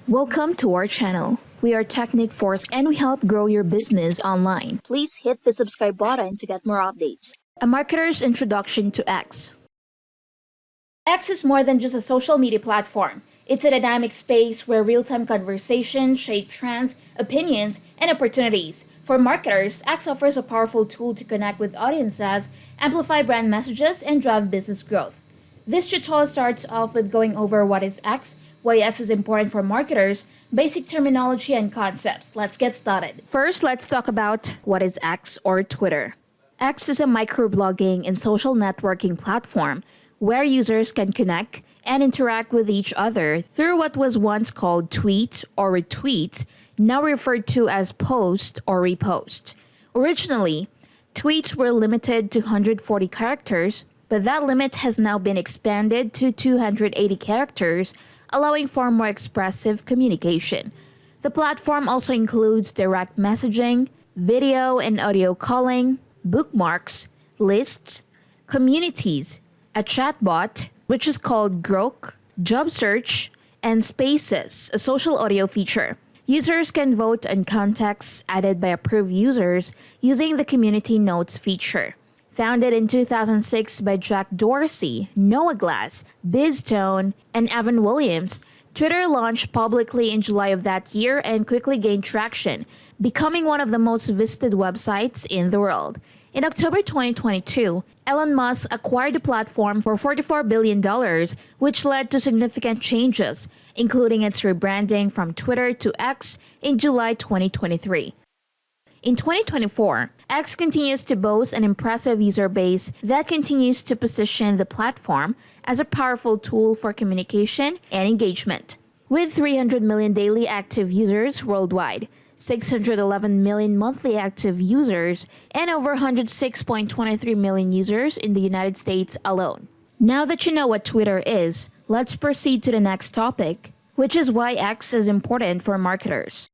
Welcome to our channel. We are Technic Force and we help grow your business online. Please hit the subscribe button to get more updates. A marketer's introduction to X. X is more than just a social media platform. It's a dynamic space where real-time conversations shape trends, opinions, and opportunities. For marketers, X offers a powerful tool to connect with audiences, amplify brand messages, and drive business growth. This tutorial starts off with going over what is X, why X is important for marketers, basic terminology, and concepts. Let's get started. First, let's talk about what is X or Twitter. X is a microblogging and social networking platform where users can connect and interact with each other through what was once called tweets or retweets, now referred to as post or repost. Originally, tweets were limited to 140 characters, but that limit has now been expanded to 280 characters, allowing for more expressive communication. The platform also includes direct messaging, video and audio calling, bookmarks, lists, communities, a chatbot, which is called Grok, job search, and Spaces, a social audio feature. Users can vote on contacts added by approved users using the Community Notes feature. Founded in 2006 by Jack Dorsey, Noah Glass, BizTone, and Evan Williams, Twitter launched publicly in July of that year and quickly gained traction, becoming one of the most visited websites in the world. In October 2022, Elon Musk acquired the platform for $44 billion, which led to significant changes, including its rebranding from Twitter to X in July 2023. In 2024, X continues to boast an impressive user base that continues to position the platform as a powerful tool for communication and engagement. With 300 million daily active users worldwide, 611 million monthly active users, and over 106.23 million users in the United States alone. Now that you know what Twitter is, let's proceed to the next topic, which is why X is important for marketers.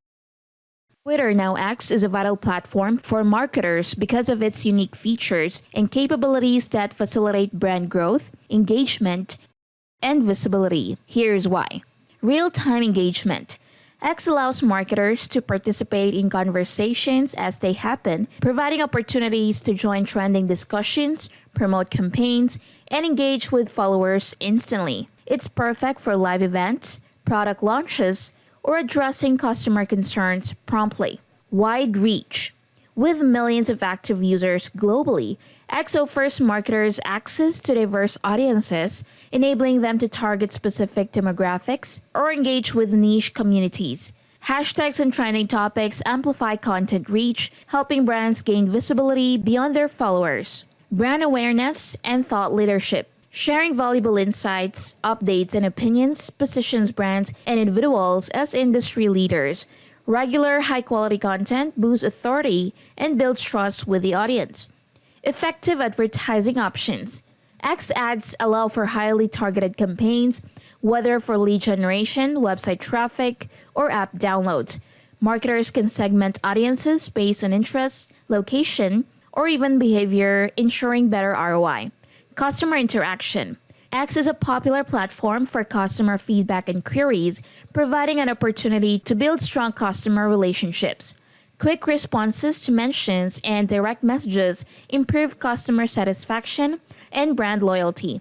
Twitter, now X, is a vital platform for marketers because of its unique features and capabilities that facilitate brand growth, engagement, and visibility. Here's why. Real-time engagement. X allows marketers to participate in conversations as they happen, providing opportunities to join trending discussions, promote campaigns, and engage with followers instantly. It's perfect for live events, product launches, or addressing customer concerns promptly. Wide reach. With millions of active users globally, X offers marketers access to diverse audiences, enabling them to target specific demographics or engage with niche communities. Hashtags and trending topics amplify content reach, helping brands gain visibility beyond their followers. Brand awareness and thought leadership. Sharing valuable insights, updates, and opinions positions brands and individuals as industry leaders. Regular, high-quality content boosts authority and builds trust with the audience. Effective advertising options. X ads allow for highly targeted campaigns, whether for lead generation, website traffic, or app downloads. Marketers can segment audiences based on interests, location, or even behavior, ensuring better ROI. Customer interaction. X is a popular platform for customer feedback and queries, providing an opportunity to build strong customer relationships. Quick responses to mentions and direct messages improve customer satisfaction and brand loyalty.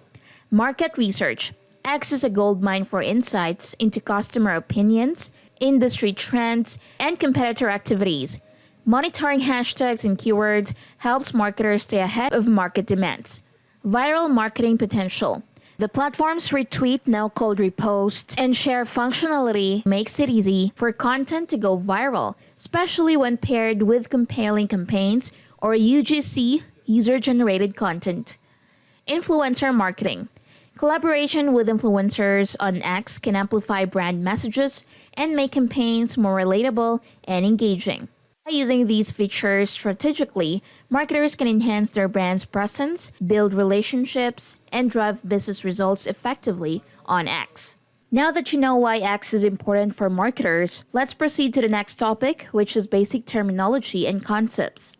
Market research. X is a goldmine for insights into customer opinions, industry trends, and competitor activities. Monitoring hashtags and keywords helps marketers stay ahead of market demands. Viral marketing potential. The platform's retweet, now called repost, and share functionality makes it easy for content to go viral, especially when paired with compelling campaigns or UGC, user-generated content. Influencer marketing. Collaboration with influencers on X can amplify brand messages and make campaigns more relatable and engaging. By using these features strategically, marketers can enhance their brand's presence, build relationships, and drive business results effectively on X. Now that you know why X is important for marketers, let's proceed to the next topic, which is basic terminology and concepts.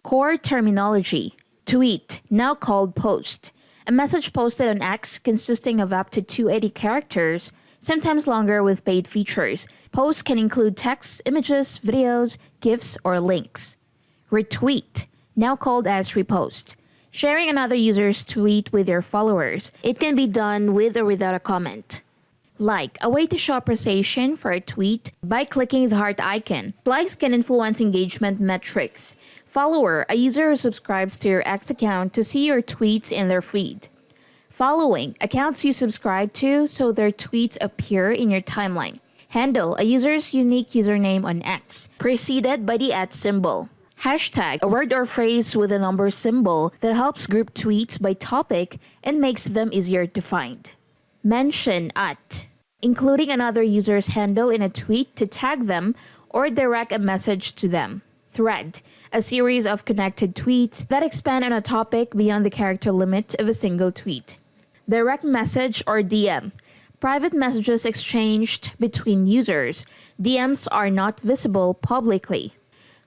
Core terminology. Tweet, now called post. A message posted on X consisting of up to 280 characters, sometimes longer with paid features. Posts can include text, images, videos, GIFs, or links. Retweet, now called as repost. Sharing another user's tweet with your followers. It can be done with or without a comment. Like, a way to show appreciation for a tweet by clicking the heart icon. Likes can influence engagement metrics. Follower, a user who subscribes to your X account to see your tweets in their feed. Following, accounts you subscribe to so their tweets appear in your timeline. Handle, a user's unique username on X, preceded by the @ symbol. Hashtag, a word or phrase with a number symbol that helps group tweets by topic and makes them easier to find. Mention @ including another user's handle in a tweet to tag them or direct a message to them. Thread, a series of connected tweets that expand on a topic beyond the character limit of a single tweet. Direct message or DM, private messages exchanged between users. DMs are not visible publicly.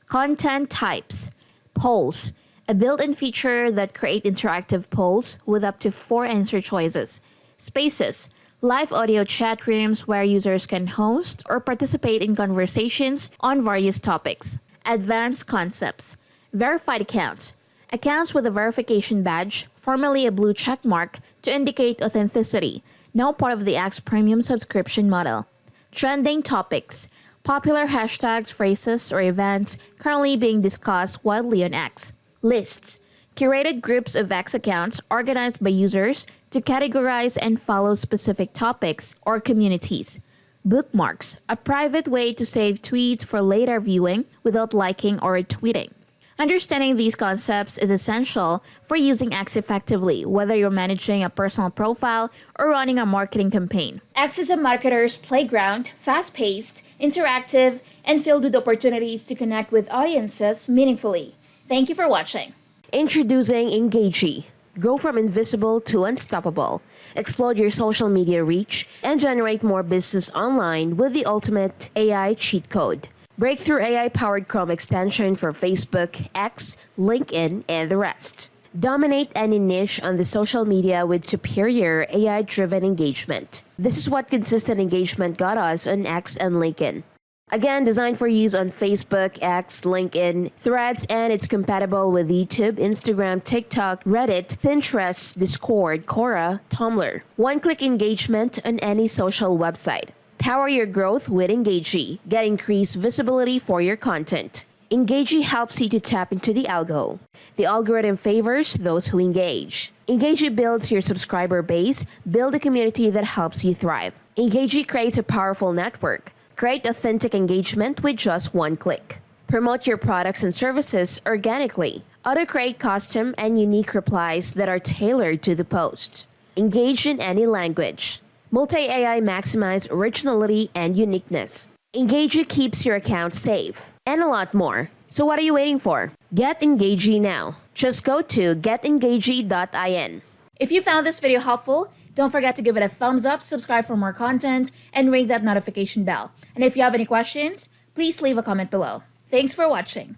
Content types, polls, a built-in feature that create interactive polls with up to 4 answer choices. Spaces, live audio chat rooms where users can host or participate in conversations on various topics. Advanced concepts, verified accounts, accounts with a verification badge, formerly a blue check mark, to indicate authenticity, now part of the X Premium subscription model. Trending topics, popular hashtags, phrases, or events currently being discussed widely on X. Lists, curated groups of X accounts organized by users to categorize and follow specific topics or communities. Bookmarks, a private way to save tweets for later viewing without liking or retweeting. Understanding these concepts is essential for using X effectively, whether you're managing a personal profile or running a marketing campaign. X is a marketer's playground, fast-paced, interactive, and filled with opportunities to connect with audiences meaningfully. Thank you for watching. Introducing Engagey. Grow from invisible to unstoppable. Explode your social media reach and generate more business online with the ultimate AI cheat code. Breakthrough AI-powered Chrome extension for Facebook, X, LinkedIn, and the rest. Dominate any niche on the social media with superior AI-driven engagement. This is what consistent engagement got us on X and LinkedIn. Again, designed for use on Facebook, X, LinkedIn, Threads, and it's compatible with YouTube, Instagram, TikTok, Reddit, Pinterest, Discord, Quora, Tumblr. One-click engagement on any social website. Power your growth with Engagey. Get increased visibility for your content. Engagey helps you to tap into the algo. The algorithm favors those who engage. Engagey builds your subscriber base, build a community that helps you thrive. Engagey creates a powerful network. Create authentic engagement with just one click. Promote your products and services organically. Auto-create custom and unique replies that are tailored to the post. Engage in any language. Multi-AI maximize originality and uniqueness. Engagey keeps your account safe. And a lot more. So what are you waiting for? Get Engagey now. Just go to getengagey.in. If you found this video helpful, don't forget to give it a thumbs up, subscribe for more content, and ring that notification bell. And if you have any questions, please leave a comment below. Thanks for watching.